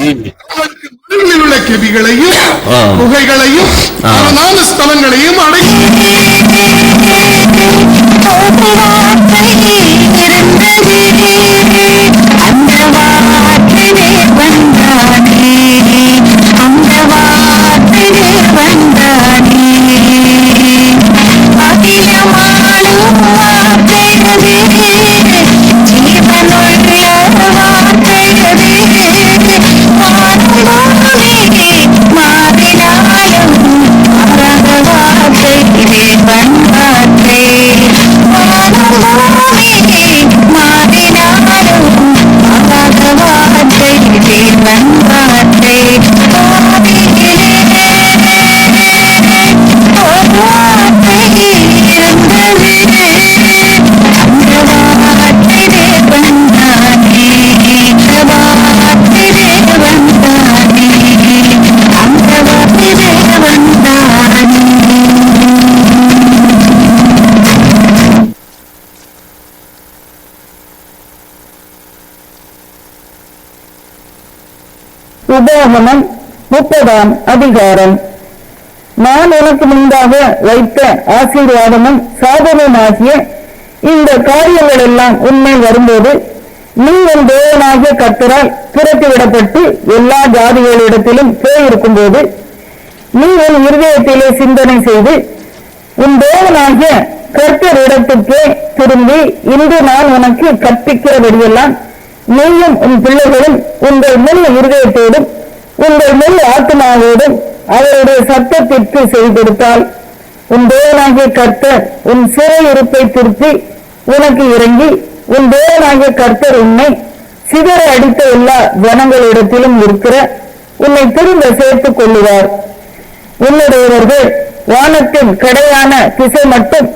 உள்ள கெபிகளையும் குகைகளையும் அரணான ஸ்தலங்களையும் உபாகமம் 30ஆம் அதிகாரம். நான் உனக்கு முன்பாக வைத்த ஆசீர்வாதமும் சாபமுமாகிய இந்த காரியங்கள் எல்லாம் உண்மை வரும்போது நீ உன் தேவனாகிய கர்த்தரால் புறத்திவிடப்பட்டு எல்லா ஜாதிகளிடத்திலும் போயிருக்கும் போது நீ உன் இருதயத்திலே சிந்தனை செய்து உன் தேவனாகிய கர்த்தரிடத்துக்கே திரும்பி இன்று நான் உனக்கு கற்பிக்கிறபடியெல்லாம் நீயும் உன் பிள்ளைகளும் உங்கள் முழு இருதயத்தோடும் உங்கள் முழு ஆத்மாவோடும் அவருடைய சத்தத்திற்கு செய்து கொடுத்தால் உன் தேவனாகிய கர்த்தர் உன் சிறையிருப்பை திருப்பி உனக்கு இறங்கி உன் தேவனாகிய கர்த்தர் உன்னை சிதற அடித்த எல்லா ஜனங்களிடத்திலும் இருக்கிற உன்னை திரும்ப சேர்த்துக் கொள்ளுவார். உன்னுடையவர்கள் வானத்தின் கடையான திசை மட்டும்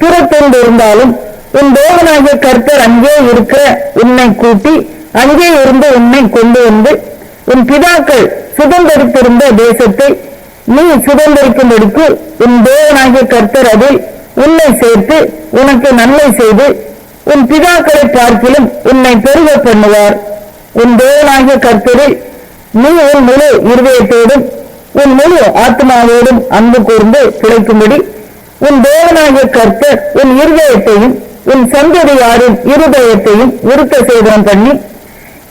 புறத்தொண்டு இருந்தாலும் உன் தேவனாகிய கர்த்தர் அங்கே இருக்கிற உன்னை கூட்டி அங்கே இருந்து உன்னை கொண்டு வந்து உன் பிதாக்கள் சுதந்திரித்திருந்த தேசத்தை நீ சுதந்திரிக்கும்படிக்கு உன் தேவனாகிய கர்த்தர் அதில் உன்னை சேர்த்து உனக்கு நன்மை செய்து உன் பிதாக்களை பார்க்கிலும் உன்னை பெருக பண்ணுவார். உன் தேவனாகிய கர்த்தரில் நீ உன் முழு இருதயத்தோடும் உன் முழு ஆத்மாவோடும் அன்பு கூர்ந்து கிடைக்கும்படி உன் தேவனாகிய கர்த்தர் உன் இருதயத்தையும் உன் சந்ததியாரின் இருதயத்தையும் விருத்த சேதனம் பண்ணி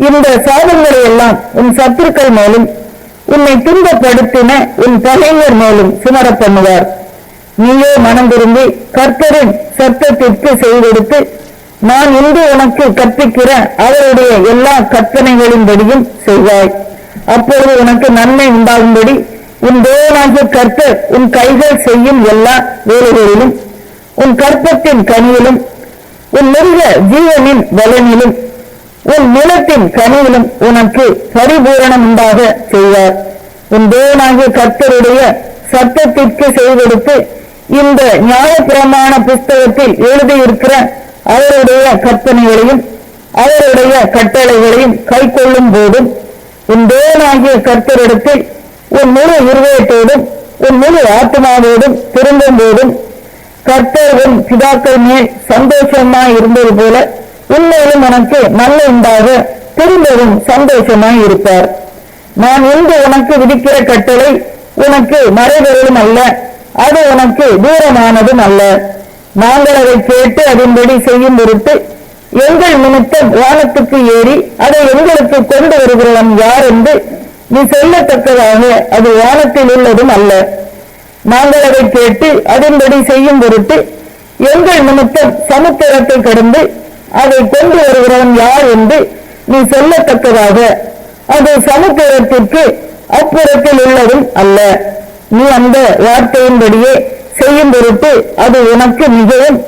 இந்த சாபங்களை எல்லாம் உன் சத்துருக்கள் மேலும் உன்னை துன்பப்படுத்தின உன் பகைஞர் மேலும் சுமர பண்ணுவார். நீயோ மனம் திரும்பி கர்த்தரின் சத்தத்திற்கு செய்தெடுத்து நான் இன்று உனக்கு கற்பிக்கிற அவருடைய எல்லா கற்பனைகளின்படியும் செய்வாய். அப்பொழுது உனக்கு நன்மை உண்டாகும்படி உன் தேவனாகிய கர்த்தர் உன் கைகள் செய்யும் எல்லா வேலைகளிலும் உன் கற்பத்தின் கனியிலும் உன் மிருக ஜீவனின் பலனிலும் உன் நிலத்தின் கனியிலும் உனக்கு பரிபூரணம் உண்டாக செய்வார். உன் தேவனாகிய கர்த்தருடைய சத்தத்திற்கு செய்தெடுத்து இந்த நியாயப்பிரமாண புஸ்தகத்தில் எழுதியிருக்கிற அவருடைய கற்பனைகளையும் அவருடைய கட்டளைகளையும் கை கொள்ளும் போதும் உன் தேவனாகிய கர்த்தரிடத்தில் உன் முழு இருதயத்தோடும் உன் முழு ஆத்மாவோடும் திரும்பும் போதும் கர்த்தர் உன் பிதாக்கள் மேல் சந்தோஷமாய் இருந்தது போல உண்மையிலும் உனக்கு நல்ல உண்டாக திரும்பவும் சந்தோஷமாய் இருப்பார். நான் இன்று உனக்கு விதிக்கிற கட்டளை உனக்கு மறைவரும் அல்ல, அது உனக்கு தூரமானதும் அல்ல. நாங்கள் அதை கேட்டு அதன்படி செய்யும் பொருட்டு எங்கள் நிமித்தம் வானத்துக்கு ஏறி அதை எங்களுக்கு கொண்டு வருகிறவன் யார் என்று நீ சொல்லத்தக்கதாக அது வானத்தில் உள்ளதும் அல்ல. நாங்கள் அதை கேட்டு அதன்படி செய்யும் பொருட்டு எங்கள் நிமித்தம் சமுத்திரத்தை கடந்து அதை கொண்டு வருகிறவன் யார் என்று நீ சொல்லத்தக்கதாக அது சமுத்திரத்திற்கு அப்புறத்தில் உள்ளதும் அல்ல. நீ அந்த வார்த்தையின்படியே செய்யும் பொருட்டு அது உனக்கு மிகவும்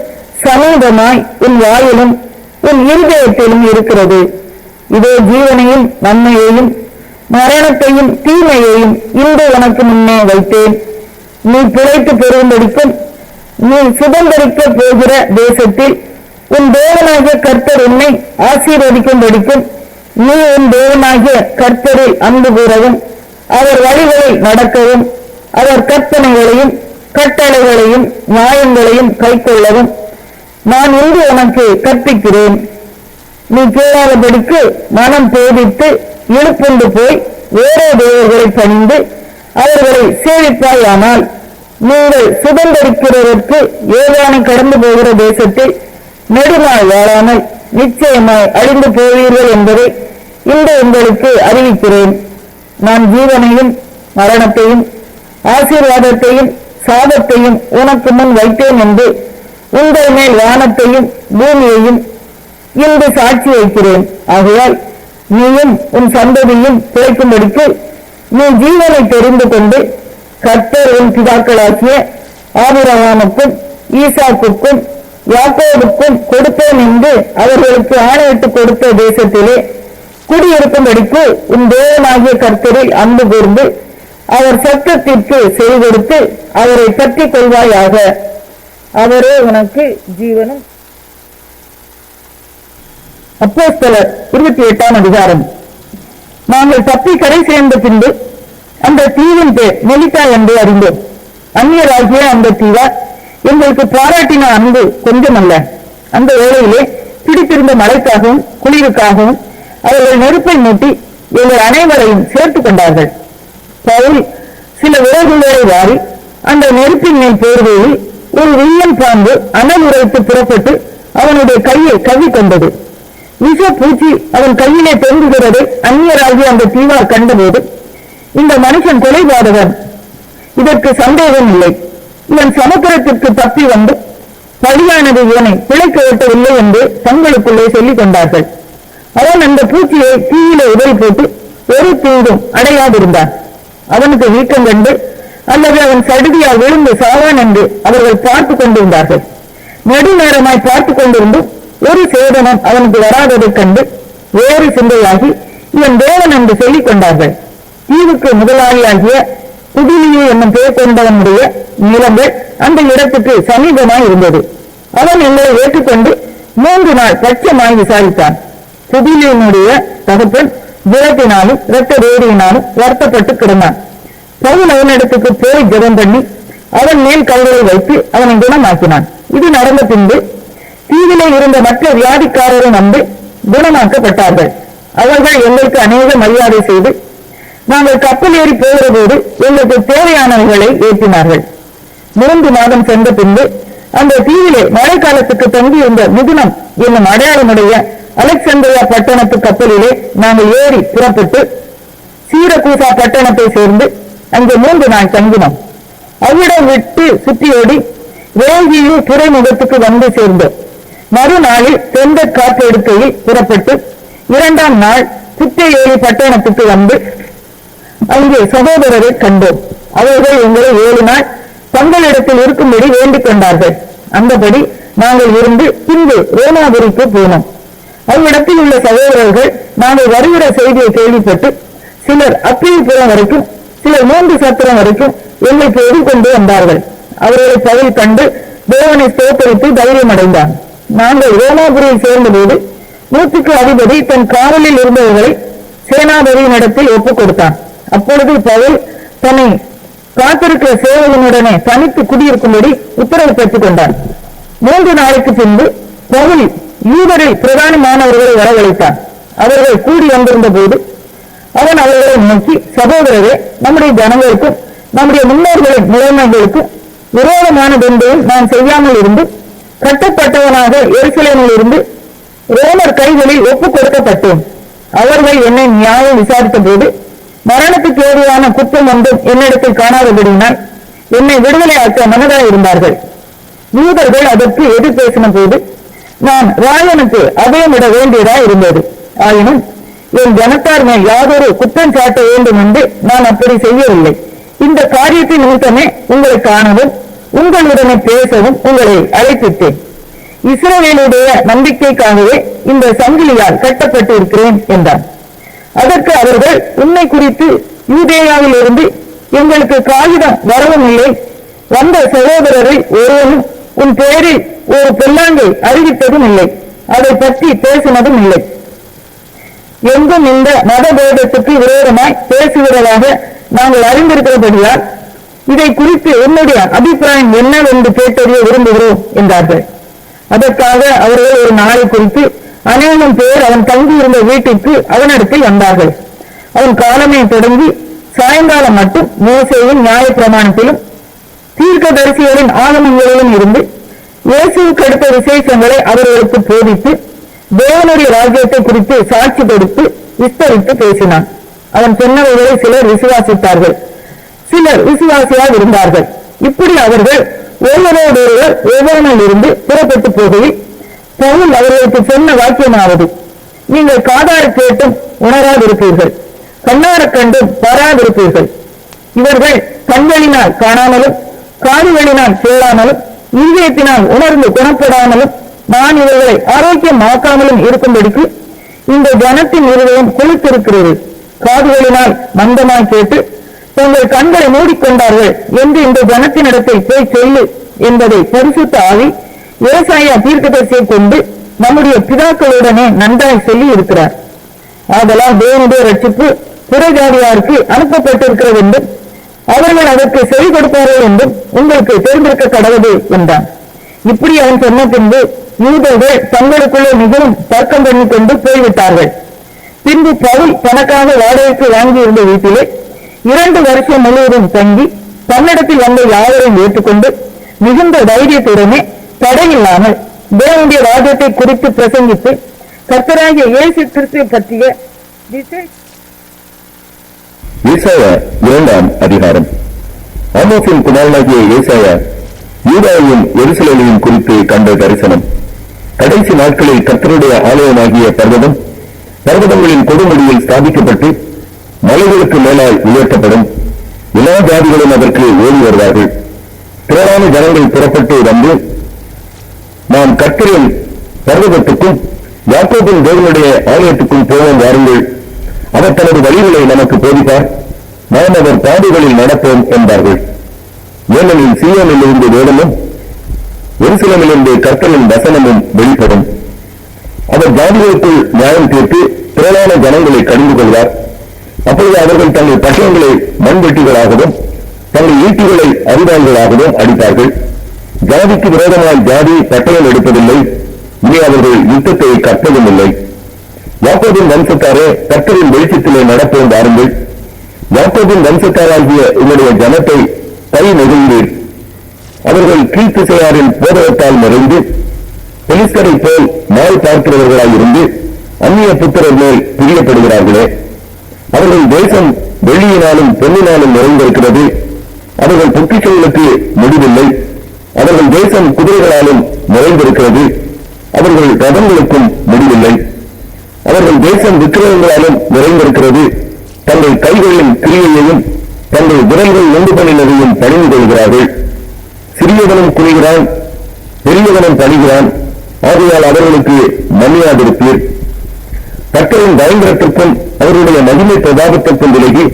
சமீபமாய் உன் வாயிலும் உன் இருதயத்திலும் இருக்கிறது. இதோ ஜீவனையும் நன்மையையும் மரணத்தையும் தீமையையும் இன்று உனக்கு முன்னே வைத்தேன். நீ பிழைத்து பெறும்படிக்கும் நீ சுதந்திரிக்க போகிற தேசத்தில் உன் தேவனாகிய கர்த்தர் உன்னை ஆசீர்வதிக்கும்படிக்கும் நீ உன் தேவனாகிய கர்த்தரில் அன்பு கூறவும் அவர் வழிகளை நடக்கவும் அவர் கற்பனைகளையும் கட்டளைகளையும் நியாயங்களையும் கைக்கொள்ளவும் நான் இன்று உனக்கு கற்பிக்கிறேன். நீ கேளாதபடிக்கு மனம் பேதித்து இழுப்புண்டு போய் வேறே தேவர்களை பணிந்து அவர்களை சேவிப்பாயானால் நீங்கள் சுதந்திரிக்கிறதற்கு ஏதானை கடந்து போகிற தேசத்தில் நெடுநாள் வாழாமல் நிச்சயமாய் அழிந்து போவீர்கள் என்பதை இன்று உங்களுக்கு அறிவிக்கிறேன். நான் ஜீவனையும் மரணத்தையும் ஆசீர்வாதத்தையும் சாபத்தையும் உனக்கு முன் வைத்தேன் என்று உங்கள் மேல் வானத்தையும் பூமியையும் இன்று சாட்சி வைக்கிறேன். ஆகையால் நீயும் உன் சந்ததியும் பிழைக்கும்படிக்கு நீ ஜீவனை தெரிந்து கொண்டு கர்த்தர் உன் பிதாக்களாகிய ஆபிரகாமுக்கும் ஈசாக்குக்கும் யாக்கோபுக்கும் கொடுப்பேன் என்று அவர்களுக்கு ஆணையிட்டு கொடுத்த தேசத்திலே குடியிருக்கும்படிக்கு உன் தேவனாகிய கர்த்தரில் அன்பு கூர்ந்து அவர் சத்தத்திற்கு செவி கொடுத்து அவரை பற்றிக் கொள்வாயாக. அவரே உனக்கு ஜீவனும். அப்போஸ்தலர் 28ஆம் அதிகாரம். நாங்கள் தப்பி கரை சேர்ந்த பின்பு அந்த தீவின் பேர் மெலிட்டா என்று அறிந்தோம். அந்நியராகிய அந்த தீவார் எங்களுக்கு பாராட்டின அன்பு கொஞ்சமல்ல. அந்த வேளையிலே பிடித்திருந்த மழைக்காகவும் குளிருக்காகவும் அவர்கள் நெருப்பை மூட்டி எங்கள் அனைவரையும் சேர்த்துக் கொண்டார்கள். பவுல் சில விறகுகளை வாரி அந்த நெருப்பின் மேல் போர்வையில் ஒரு வில்லன் பாம்பு அனல் உரைத்து புறப்பட்டு அவனுடைய கையை கவ்வி கொண்டது. விஷ பூச்சி அவன் கையிலே தொங்குகிறதை அந்நியராகிய அந்த தீவார் கண்டபோது, இந்த மனுஷன் கொலைபாதகன், இதற்கு சந்தேகம் இல்லை, இவன் சமுத்திரத்திற்கு தப்பி வந்து பலியானது இவனை பிழைக்க விட்டவில்லை என்று தங்களுக்குள்ளே சொல்லிக் கொண்டார்கள். அவன் அந்த பூச்சியை தீயிலே உதவி போட்டு ஒரு தீங்கும் அடையாதிருந்தான். அவனுக்கு வீக்கம் கண்டு அல்லது அவன் சடுதியால் விழுந்து சாவான் என்று அவர்கள் பார்த்து கொண்டிருந்தார்கள். நெடுநேரமாய் பார்த்து கொண்டிருந்தும் ஒரு சேதனம் அவனுக்கு வராததைக் கண்டு வேறு சிந்தையாகி இவன் தேவன் என்று சொல்லிக் கொண்டார்கள். தீவுக்கு முதலாளியாகிய புதிலியு என்னும் பெயர் கொண்டவனுடைய நிலங்கள் அந்த இடத்துக்கு சமீபமாய் இருந்தது. அவன் எங்களை ஏற்றுக்கொண்டு 3 நாள் பட்சமாய் விசாரித்தான். புதிலியனுடைய தகப்பன் ஜுரத்தினாலும் இரத்த வேடியினாலும் வருத்தப்பட்டு கிடந்தான். பவுல் அவனிடத்துக்கு போய் ஜெபம் பண்ணி அவன் மேல் கைகளை வைத்து அவனை குணமாக்கினான். இது நடந்த பின்பு தீவிலே இருந்த மற்ற வியாதிக்காரரும் வந்து குணமாக்கப்பட்டார்கள். அவர்கள் எங்களுக்கு அநேக மரியாதை செய்து நாங்கள் கப்பல் ஏறி போகிற போது எங்களுக்கு தேவையானவர்களை ஏற்றினார்கள். 3 மாதம் சென்ற பின்பு அந்த தீவிலே மழைக்காலத்துக்கு தங்கியிருந்த மிதுனம் என்னும் அடையாளமுடைய அலெக்சாந்திரியா பட்டணத்து கப்பலிலே நாங்கள் ஏறி புறப்பட்டு சீரகூசா பட்டணத்தை சேர்ந்து அங்கே 3 நாள் தங்கினோம். அவ்விடம் விட்டு சுற்றியோடி வேகியு துறைமுகத்துக்கு வந்து சேர்ந்தோம். மறுநாளில் தெந்த காற்றெடுக்கையில் புறப்பட்டு 2ஆம் நாள் புத்தையேரி பட்டணத்துக்கு வந்து அங்கே சகோதரரை கண்டோம். அவர்கள் எங்களை 7 நாள் தங்களிடத்தில் இருக்கும்படி வேண்டிக் கொண்டார்கள். அந்தபடி நாங்கள் இருந்து பின்பு ரோமாபுரிக்கு போனோம். அவ்விடத்தில் உள்ள சகோதரர்கள் நாங்கள் வருகிற செய்தியை கேள்விப்பட்டு சிலர் அப்பிரிபுரம் வரைக்கும் சிலர் 3 சத்திரம் வரைக்கும் எங்களுக்கு எதிர்கொண்டு வந்தார்கள். அவர்களை பவுல் கண்டு தேவனை ஸ்தோத்தரித்து தைரியம் அடைந்தார். நாங்கள் ரோமாபுரியில் சேர்ந்தபோது 100க்கு அதிபதி தன் காவலில் இருந்தவர்களை சேனாபதியினிடத்தில் ஒப்புக் கொடுத்தான். அப்பொழுது பவுல் தன்னை காத்திருக்கிற சேவகனுடனே தனித்து குடியிருக்கும்படி உத்தரவு பெற்றுக் கொண்டான். 3 நாளைக்கு பின்பு பவுல் யூதரில் பிரதானமானவர்களை வரவழைத்தான். அவர்கள் கூடி வந்திருந்த போது அவன் அவர்களை நோக்கி, சகோதரரே, நம்முடைய ஜனங்களுக்கும் நம்முடைய முன்னோர்களின் நிலைமைகளுக்கும் விரோதமானதென்றையும் நான் செய்யாமல் இருந்து கட்டப்பட்டவனாக எருசலேமில் இருந்து ரோமர் கைகளில் ஒப்புக் கொடுக்கப்பட்டேன். அவர்கள் என்னை நியாயம் விசாரித்த போது மரணத்துக்கு ஏதுவான குற்றம் ஒன்றும் என்னிடத்தில் காணாதபடியினால் என்னை விடுதலையாக்க மனதாக இருந்தார்கள். யூதர்கள் அதற்கு எதிர் பேசின போது நான் ராயனுக்கு அபயமிட வேண்டியதா இருந்தது. ஆயினும் என் ஜனத்தார் மேல் யாதொரு குற்றம் சாட்ட வேண்டும் என்று நான் அப்படி செய்யவில்லை. இந்த காரியத்தின் நிமித்தமே உங்களை காணவும் உங்களுடனே பேசவும் உங்களை அழைப்பித்தேன். இஸ்ரவேலுடைய நம்பிக்கைக்காகவே இந்த சங்கிலியால் கட்டப்பட்டு இருக்கிறேன் என்றார். அதற்கு அவர்கள், உன்னை குறித்து யூதேயாவில் இருந்து எங்களுக்கு காகிதம் வரவும் இல்லை, வந்த சகோதரரை ஒருவனும் உன் பெயரில் ஒரு பொல்லாங்கை அறிவித்ததும் இல்லை, அதை பற்றி பேசினதும் இல்லை. எங்கும் இந்த மதபோதத்துக்கு விரோதமாய் பேசுகிறதாக நாங்கள் அறிந்திருக்கிறபடியால் இதை குறித்து உன்னுடைய அபிப்பிராயம் என்னவென்று கேட்டறிய விரும்புகிறோம் என்றார்கள். அதற்காக அவர்கள் ஒரு நாளை குறித்து அநேகம் பேர் அவன் தங்கியிருந்த வீட்டிற்கு அவனிடத்தில் வந்தார்கள். அவன் காலமே தொடங்கி சாயங்காலம் மட்டும் மோசேயின் நியாய பிரமாணத்திலும் தீர்க்கதரிசிகளின் ஆகமங்களிலும் இருந்து இயேசுவுக்கு அடுத்த விசேஷங்களை அவர்களுக்கு போதித்து தேவனுடைய ராஜ்யத்தை குறித்து சாட்சி கொடுத்து விஸ்தரித்து பேசினான். அவன் சொன்னவைகளை சிலர் விசுவாசித்தார்கள், சிலர் விசுவாசியாக இருந்தார்கள். இப்படி அவர்கள் ஒவ்வொருவரொருவர் ஒவ்வொருவரில் இருந்து புறப்பட்டு போகையில் பவுல் அவர்களுக்கு சொன்ன வாக்கியமாவது, நீங்கள் காதார கேட்டும் உணராதிருப்பீர்கள், கண்ணார கண்டும் பாராதிருப்பீர்கள். இவர்கள் கண்களினால் காணாமலும் காதுகளினால் கேளாமலும் இந்தியத்தினால் உணர்ந்து குணப்படாமலும் நான் இவர்களை ஆரோக்கியமாக்காமலும் இருக்கும்படிக்கு இந்த ஜனத்தின் இருதயம் கொழுத்திருக்கிறது. காதுகளினால் மந்தமாய் கேட்டு தங்கள் கண்களை மூடிக்கொண்டார்கள் என்று இந்த ஜனத்தினிடத்தில் போய் சொல்லு என்பதை பரிசுத்த ஆவி ஏசாயா தீர்க்கதரிசியை கொண்டு நம்முடைய பிதாக்களுடனே நன்றாய் சொல்லி இருக்கிறார். ஆதலால் தேவனுடைய ரட்சிப்பு புறஜாதியாருக்கு அனுப்பப்பட்டிருக்கிறது என்றும் அவர்கள் அதற்கு செவி கொடுப்பார்கள் என்றும் உங்களுக்கு தெரிந்திருக்க கடவுது என்றான். இப்படி அவன் சொன்ன பின்பு யூதர்கள் தங்களுக்குள்ளே மிகவும் தர்க்கம் பண்ணி கொண்டு போய்விட்டார்கள். பின்பு பவுல் தனக்காக வாடகைக்கு வாங்கியிருந்த வீட்டிலே 2 வருஷம் முழுவதும் தங்கி தன்னிடத்தில் வந்த யாவரையும் ஏற்றுக்கொண்டு மிகுந்த தைரியத்துடனே தடையில்லாமல் தேவனுடைய ராஜ்யத்தை குறித்து பிரசங்கித்து கர்த்தராகிய இயேசு கிறிஸ்துவை பற்றிய ஏசாயா 2ஆம் அதிகாரம். ஆமோசின் குமாரனாகிய ஏசாயா யூதாவையும் எருசலேமையும் குறித்து கண்ட தரிசனம். கடைசி நாட்களில் கர்த்தருடைய ஆலயமாகிய பர்வதம் பர்வதங்களின் கொடுமுடியில் ஸ்தாபிக்கப்பட்டு மலைகளுக்கு மேலாய் உயர்த்தப்படும். எல்லா ஜாதிகளும் அதற்கு ஓடி வருவார்கள். திரளான ஜனங்கள் புறப்பட்டு வந்து, நாம் கர்த்தரின் பர்வதத்துக்கும் யாக்கோபின் தேவனுடைய ஆலயத்துக்கும் போவோம், வாருங்கள், அவர் தனது வழிகளை நமக்கு போதிப்பார், நாம் அவர் பாதைகளில் நடப்போம் என்பார்கள். ஏனெனில் சீயோனில் இருந்து வேதமும் எருசலேமிலிருந்து கர்த்தரின் வசனமும் வெளிப்படும். அவர் ஜாதிகளுக்குள் நியாயம் தீர்த்து திரளான ஜனங்களை கடிந்து கொள்வார். அப்பொழுது அவர்கள் தங்கள் பட்டயங்களை மண்வெட்டிகளாகவும் தங்கள் ஈட்டிகளை அரிவாள்களாகவும் அடிப்பார்கள். ஜாதிக்கு விரோதமாய் ஜாதி பட்டயம் எடுப்பதில்லை, இனி அவர்கள் யுத்தத்தை கற்பதும் இல்லை. யாக்கோபின் வம்சத்தாரே, கர்த்தரின் வெளிச்சத்திலே நடப்போம், வாருங்கள். யாக்கோபின் வம்சத்தாராகிய உங்களுடைய ஜனத்தை கை நெருங்கீர். அவர்கள் கீழ்த்திசையாரின் போதகத்தால் நிறைந்து பெலிஸ்தரை போல் நாள் பார்க்கிறவர்களாயிருந்து அந்நிய புத்திரர் மேல் பிரியப்படுகிறார்களே. அவர்கள் தேசம் வெள்ளியினாலும் பொன்னினாலும் நிறைந்திருக்கிறது. அவர்கள் பொக்கிஷங்களுக்கு முடிவில்லை. அவர்கள் தேசம் குதிரைகளாலும் நிறைந்திருக்கிறது. அவர்கள் ரதங்களுக்கும் முடிவில்லை. அவர்கள் தேசம் விக்கிரகங்களாலும் நிறைந்திருக்கிறது. தங்கள் கைகளின் கிரியையையும் தங்கள் விரல்கள் உண்டு பண்ணினதையும் பணிந்து கொள்கிறார்கள். சிறியவனும் குனிகிறான், பெரியவனும் பணிகிறான். ஆகையால் அவர்களுக்கு மன்னியாதிருப்பீர். கர்த்தரின் பயங்கரத்திற்கும் அவருடைய மகிமை பிரதாபத்திற்கும் விலகி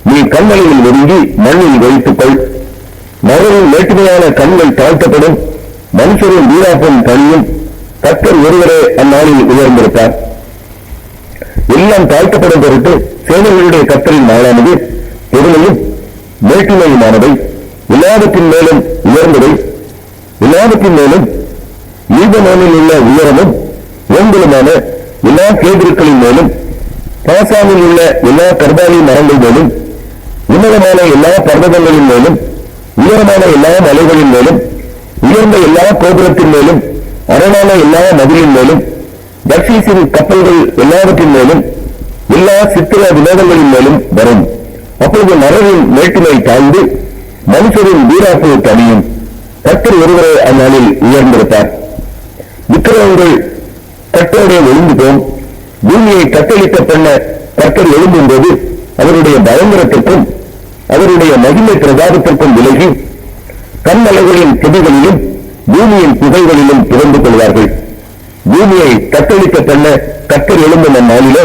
நீ கண்மலையில் ஒதுங்கி மண்ணில் வைத்துக்கொள். மகளின் மேட்டுமையான கண்கள் தாழ்த்தப்படும், மனுஷரின் வீராப்பும் தனியும். கர்த்தர் ஒருவரே அந்நாளில் உயர்ந்திருப்பார். எல்லாம் தாழ்த்தப்படும் பொருட்டு சேனைகளுடைய கர்த்தரின் நாளானது பொறுமையும் மேட்டுமையுமானவை, எல்லாவற்றின் மேலும் உயர்ந்தவை. எல்லாவற்றின் மேலும் லீபனோனில் உள்ள உயரமும் ஓங்கலுமான எல்லா கேதுருக்களின் மேலும், பாசானில் உள்ள எல்லா கர்பாலி மரங்கள் மேலும், உன்னதமான எல்லா பர்வதங்களின் மேலும், உயரமான எல்லா மலைகளின் மேலும், உயர்ந்த எல்லா கோபுரத்தின் மேலும், அரணான எல்லா மதிலின் மேலும், தர்ஷீசின் கப்பல்கள் எல்லாவற்றின் மேலும், எல்லா சித்திர வினோதங்களின் மேலும் வரும். அப்பொழுது மரபின் மேட்டுமை தாழ்ந்து மனுஷரின் வீராப்பு தனியும். கர்த்தர் ஒருவரே அந்நாளில் உயர்ந்திருப்பார். விக்கிரகங்கள் கர்த்தரோட எழுந்து போம். பூமியை கட்டளிக்க பண்ண கர்த்தர் எழும்பும் போது அவருடைய பயங்கரத்திற்கும் அவருடைய மகிமை பிரதாபத்திற்கும் விலகி கண்மலைகளின் புதிகளிலும் பூமியின் புகைகளிலும் பிறந்து கொள்வார்கள். பூமியை கட்டளிக்க பண்ண கர்த்தர் எழும்பும் அந்நாளிலே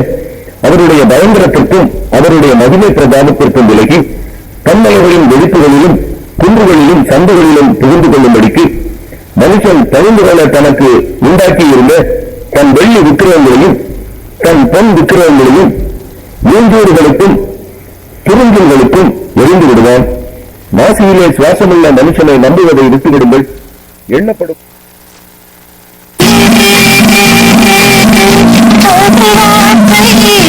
அவருடைய பயங்கரத்திற்கும் அவருடைய மகிமை பிரதாபத்திற்கும் விலகி கண்மலைகளின் வெடிப்புகளிலும் குன்றுகளிலும் சந்துகளிலும் புகுந்து கொள்ளும்படிக்கு மனுஷன் தகுந்து கொள்ள தனக்கு உண்டாக்கியிருந்த தன் வெள்ளி விக்கிரகங்களையும் தன் பொன் விக்கிரகங்களையும் மூஞ்சூறுகளுக்கும் துருங்கல்களுக்கும் எரிந்து விடுவான். மாசியிலே சுவாசமுள்ள மனுஷனை நம்புவதை விட்டுவிடுங்கள். எண்ணப்படும் Oh,